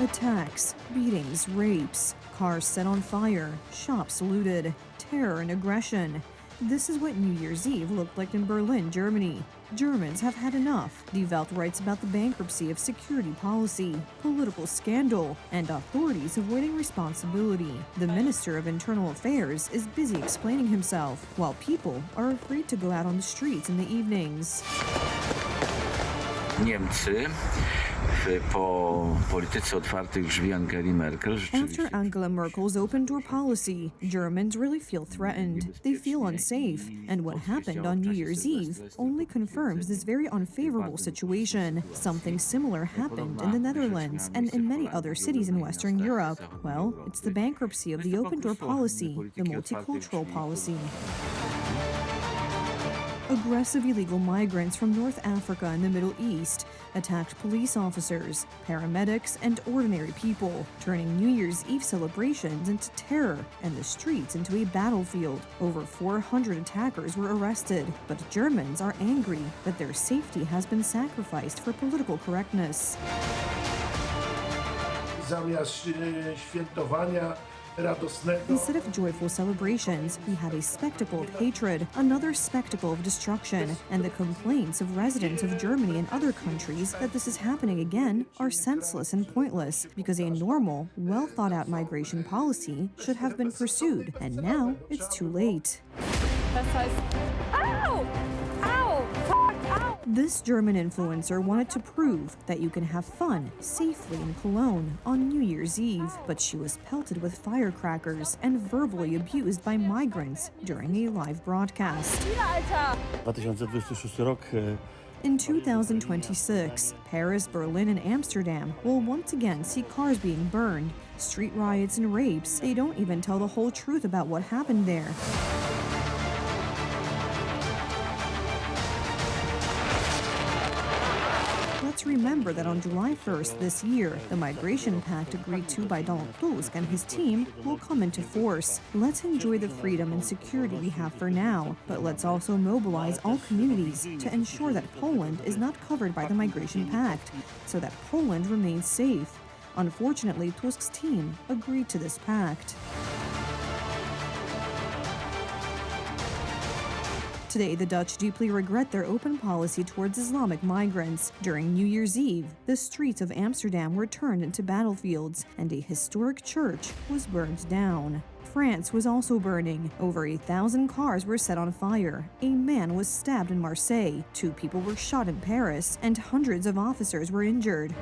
Attacks, beatings, rapes, cars set on fire, shops looted, terror and aggression. This is what New Year's Eve looked like in Berlin, Germany. Germans have had enough. Die Welt writes about the bankruptcy of security policy, political scandal, and authorities avoiding responsibility. The Minister of Internal Affairs is busy explaining himself, while people are afraid to go out on the streets in the evenings. Niemcy po polityce otwartych drzwi Angeli Merkel. After Angela Merkel's open door policy, Germans really feel threatened. They feel unsafe. And what happened on New Year's Eve only confirms this very unfavorable situation. Something similar happened in the Netherlands and in many other cities in Western Europe. Well, it's the bankruptcy of the open door policy, the multicultural policy. Aggressive illegal migrants from North Africa and the Middle East attacked police officers, paramedics, and ordinary people, turning New Year's Eve celebrations into terror and the streets into a battlefield. Over 400 attackers were arrested, but Germans are angry that their safety has been sacrificed for political correctness. Zamiast świętowania Instead of joyful celebrations, we had a spectacle of hatred, another spectacle of destruction, and the complaints of residents of Germany and other countries that this is happening again are senseless and pointless, because a normal, well-thought-out migration policy should have been pursued, and now it's too late. Ow! Ow! Ow! This German influencer wanted to prove that you can have fun safely in Cologne on New Year's Eve, but she was pelted with firecrackers and verbally abused by migrants during a live broadcast. In 2026, Paris, Berlin, and Amsterdam will once again see cars being burned, street riots, and rapes. They don't even tell the whole truth about what happened there. Let's remember that on July 1st this year, the migration pact agreed to by Donald Tusk and his team will come into force. Let's enjoy the freedom and security we have for now, but let's also mobilize all communities to ensure that Poland is not covered by the migration pact, so that Poland remains safe. Unfortunately, Tusk's team agreed to this pact. Today, the Dutch deeply regret their open policy towards Islamic migrants. During New Year's Eve, the streets of Amsterdam were turned into battlefields, and a historic church was burned down. France was also burning. Over 1,000 cars were set on fire. A man was stabbed in Marseille. 2 people were shot in Paris, and hundreds of officers were injured.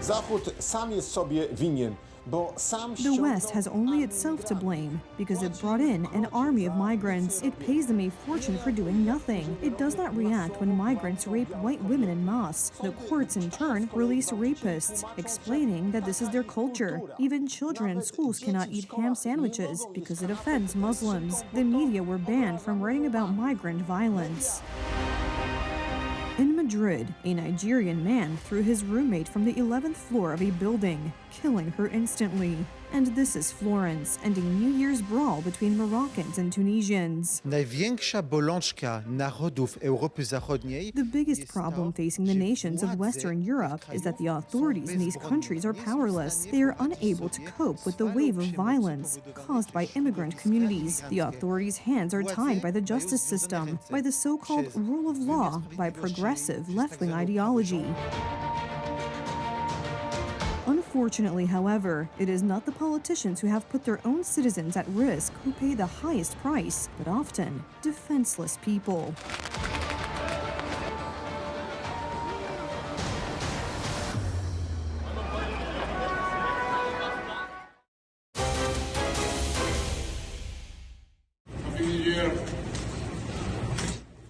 Zachód sam jest sobie winien. The West has only itself to blame because it brought in an army of migrants. It pays them a fortune for doing nothing. It does not react when migrants rape white women en masse. The courts, in turn, release rapists, explaining that this is their culture. Even children in schools cannot eat ham sandwiches because it offends Muslims. The media were banned from writing about migrant violence. In Madrid, a Nigerian man threw his roommate from the 11th floor of a building, killing her instantly. And this is Florence, and a New Year's brawl between Moroccans and Tunisians. Największa bolączka narodów Europy Zachodniej. The biggest problem facing the nations of Western Europe is that the authorities in these countries are powerless. They are unable to cope with the wave of violence caused by immigrant communities. The authorities' hands are tied by the justice system, by the so-called rule of law, by progressive left-wing ideology. Unfortunately, however, it is not the politicians who have put their own citizens at risk who pay the highest price, but often defenseless people.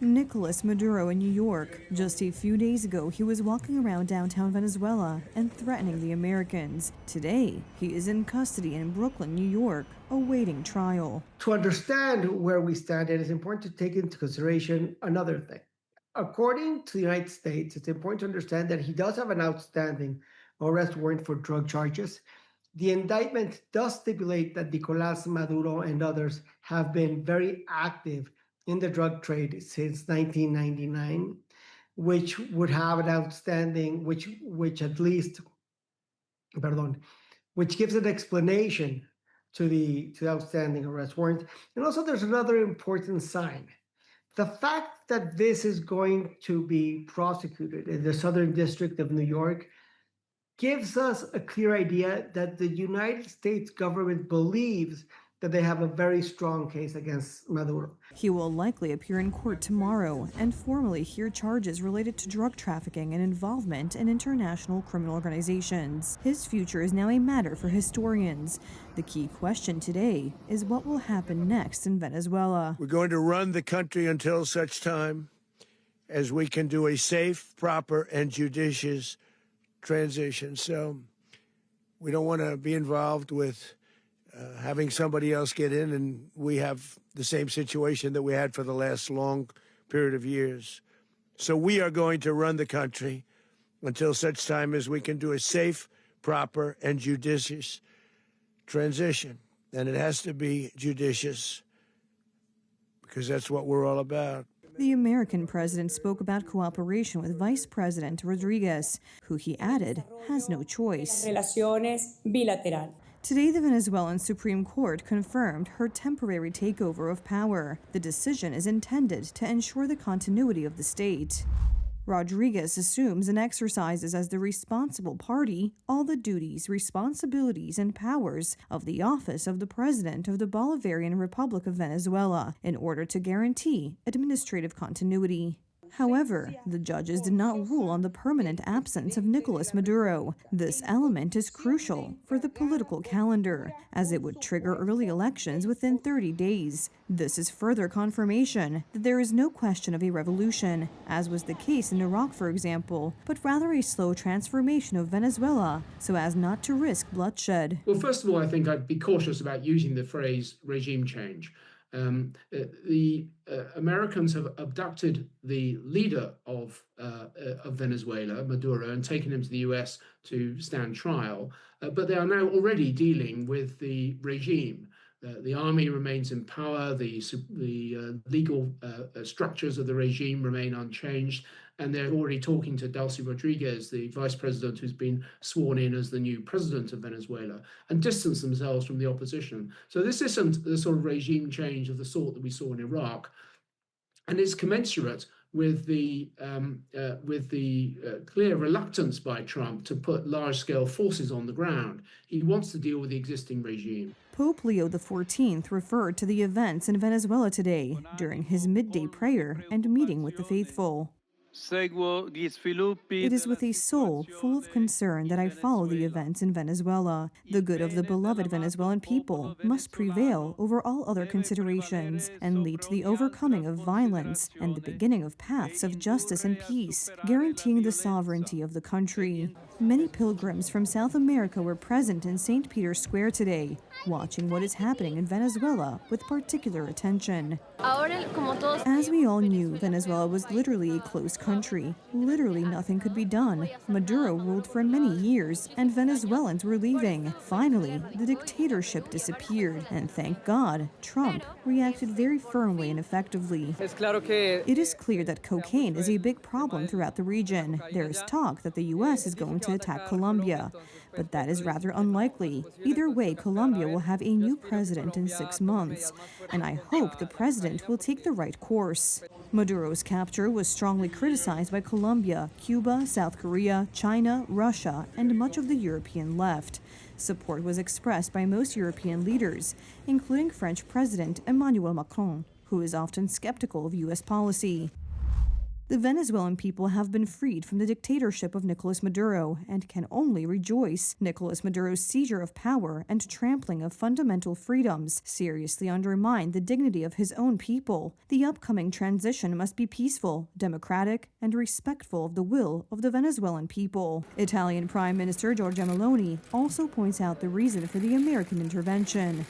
Nicolas Maduro in New York. Just a few days ago, he was walking around downtown Venezuela and threatening the Americans. Today, he is in custody in Brooklyn, New York, awaiting trial. To understand where we stand, it is important to take into consideration another thing. According to the United States, it's important to understand that he does have an outstanding arrest warrant for drug charges. The indictment does stipulate that Nicolas Maduro and others have been very active in the drug trade since 1999. which would have an outstanding, which at least, pardon, which gives an explanation to the outstanding arrest warrant. And also, there's another important sign. The fact that this is going to be prosecuted in the Southern District of New York gives us a clear idea that the United States government believes that they have a very strong case against Maduro. He will likely appear in court tomorrow and formally hear charges related to drug trafficking and involvement in international criminal organizations. His future is now a matter for historians. The key question today is what will happen next in Venezuela. We're going to run the country until such time as we can do a safe, proper, and judicious transition. So we don't want to be involved with having somebody else get in, and we have the same situation that we had for the last long period of years. So we are going to run the country until such time as we can do a safe, proper, and judicious transition. And it has to be judicious because that's what we're all about. The American president spoke about cooperation with Vice President Rodriguez, who he added has no choice. Relaciones bilateral. Today, the Venezuelan Supreme Court confirmed her temporary takeover of power. The decision is intended to ensure the continuity of the state. Rodriguez assumes and exercises as the responsible party all the duties, responsibilities, and powers of the office of the President of the Bolivarian Republic of Venezuela in order to guarantee administrative continuity. However, the judges did not rule on the permanent absence of Nicolas Maduro. This element is crucial for the political calendar, as it would trigger early elections within 30 days. This is further confirmation that there is no question of a revolution, as was the case in Iraq, for example, but rather a slow transformation of Venezuela so as not to risk bloodshed. Well, first of all, I think I'd be cautious about using the phrase regime change. The Americans have abducted the leader of Venezuela, Maduro, and taken him to the US to stand trial. But they are now already dealing with the regime. The army remains in power. The legal structures of the regime remain unchanged. And they're already talking to Delcy Rodriguez, the vice president who's been sworn in as the new president of Venezuela, and distance themselves from the opposition. So this isn't the sort of regime change of the sort that we saw in Iraq, and it's commensurate with the clear reluctance by Trump to put large-scale forces on the ground. He wants to deal with the existing regime. Pope Leo XIV referred to the events in Venezuela today during his midday prayer and meeting with the faithful. It is with a soul full of concern that I follow the events in Venezuela. The good of the beloved Venezuelan people must prevail over all other considerations and lead to the overcoming of violence and the beginning of paths of justice and peace, guaranteeing the sovereignty of the country. Many pilgrims from South America were present in St. Peter's Square today, watching what is happening in Venezuela with particular attention. As we all knew, Venezuela was literally a closed country. Literally nothing could be done. Maduro ruled for many years, and Venezuelans were leaving. Finally, the dictatorship disappeared, and thank God, Trump reacted very firmly and effectively. It is clear that cocaine is a big problem throughout the region. There is talk that the U.S. is going to attack Colombia, but that is rather unlikely. Either way, Colombia will have a new president in 6 months, and I hope the president will take the right course. Maduro's capture was strongly criticized by Colombia, Cuba, South Korea, China, Russia, and much of the European left. Support was expressed by most European leaders, including French President Emmanuel Macron, who is often skeptical of U.S. policy. The Venezuelan people have been freed from the dictatorship of Nicolas Maduro and can only rejoice. Nicolas Maduro's seizure of power and trampling of fundamental freedoms seriously undermine the dignity of his own people. The upcoming transition must be peaceful, democratic, and respectful of the will of the Venezuelan people. Italian Prime Minister Giorgia Meloni also points out the reason for the American intervention.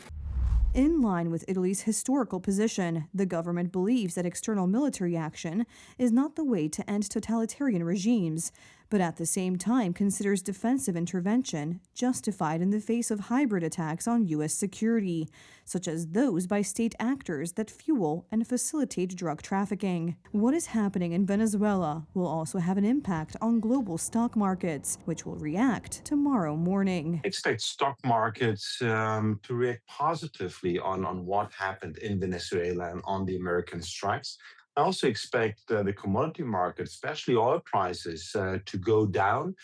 In line with Italy's historical position, the government believes that external military action is not the way to end totalitarian regimes. but at the same time considers defensive intervention justified in the face of hybrid attacks on U.S. security, such as those by state actors that fuel and facilitate drug trafficking. What is happening in Venezuela will also have an impact on global stock markets, which will react tomorrow morning. I expect stock markets to react positively on what happened in Venezuela and on the American strikes. I also expect the commodity market, especially oil prices, to go down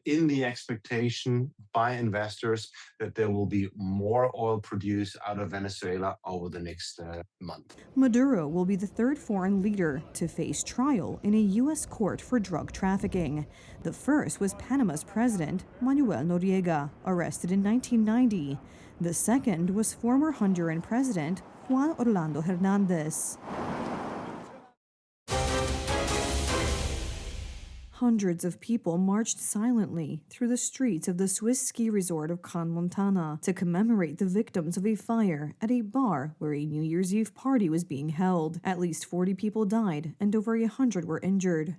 in the expectation by investors that there will be more oil produced out of Venezuela over the next month. Maduro will be the third foreign leader to face trial in a U.S. court for drug trafficking. The first was Panama's president, Manuel Noriega, arrested in 1990. The second was former Honduran president, Juan Orlando Hernandez. Hundreds of people marched silently through the streets of the Swiss ski resort of Crans-Montana to commemorate the victims of a fire at a bar where a New Year's Eve party was being held. At least 40 people died and over 100 were injured.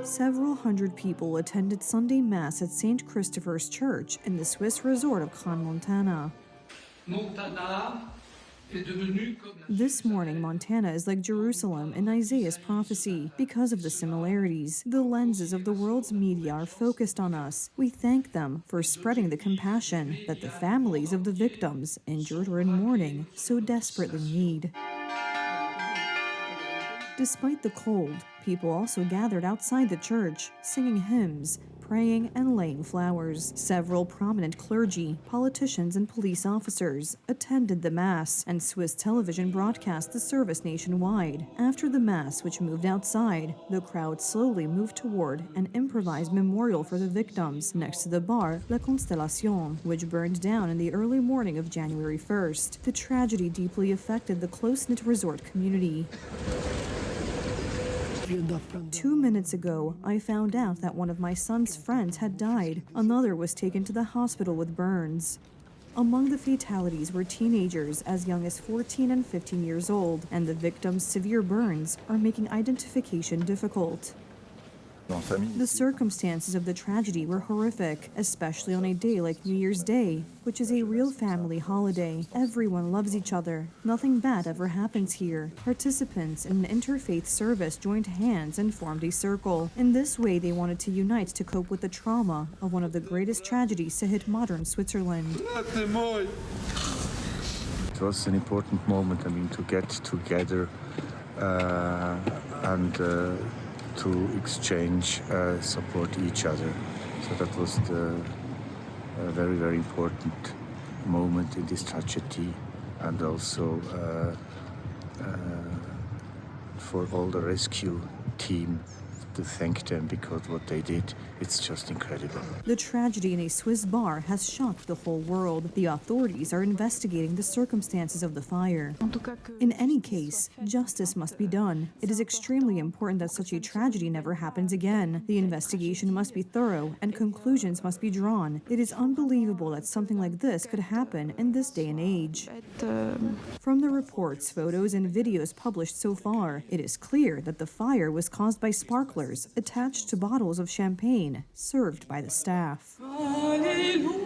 Several hundred people attended Sunday Mass at St. Christopher's Church in the Swiss resort of Crans-Montana. This morning, Montana is like Jerusalem in Isaiah's prophecy. Because of the similarities, the lenses of the world's media are focused on us. We thank them for spreading the compassion that the families of the victims, injured or in mourning, so desperately need. Despite the cold, people also gathered outside the church, singing hymns, praying and laying flowers. Several prominent clergy, politicians, and police officers attended the Mass, and Swiss television broadcast the service nationwide. After the Mass, which moved outside, the crowd slowly moved toward an improvised memorial for the victims next to the bar La Constellation, which burned down in the early morning of January 1st. The tragedy deeply affected the close-knit resort community. 2 minutes ago, I found out that one of my son's friends had died. Another was taken to the hospital with burns. Among the fatalities were teenagers as young as 14 and 15 years old, and the victims' severe burns are making identification difficult. The circumstances of the tragedy were horrific, especially on a day like New Year's Day, which is a real family holiday. Everyone loves each other. Nothing bad ever happens here. Participants in an interfaith service joined hands and formed a circle. In this way, they wanted to unite to cope with the trauma of one of the greatest tragedies to hit modern Switzerland. It was an important moment, to get together and to exchange, support each other. So that was the very, very important moment in this tragedy, and also for all the rescue team, to thank them, because what they did, it's just incredible. The tragedy in a Swiss bar has shocked the whole world. The authorities are investigating the circumstances of the fire. In any case, justice must be done. It is extremely important that such a tragedy never happens again. The investigation must be thorough and conclusions must be drawn. It is unbelievable that something like this could happen in this day and age. From the reports, photos, and videos published so far, it is clear that the fire was caused by sparklers attached to bottles of champagne served by the staff. Alleluia.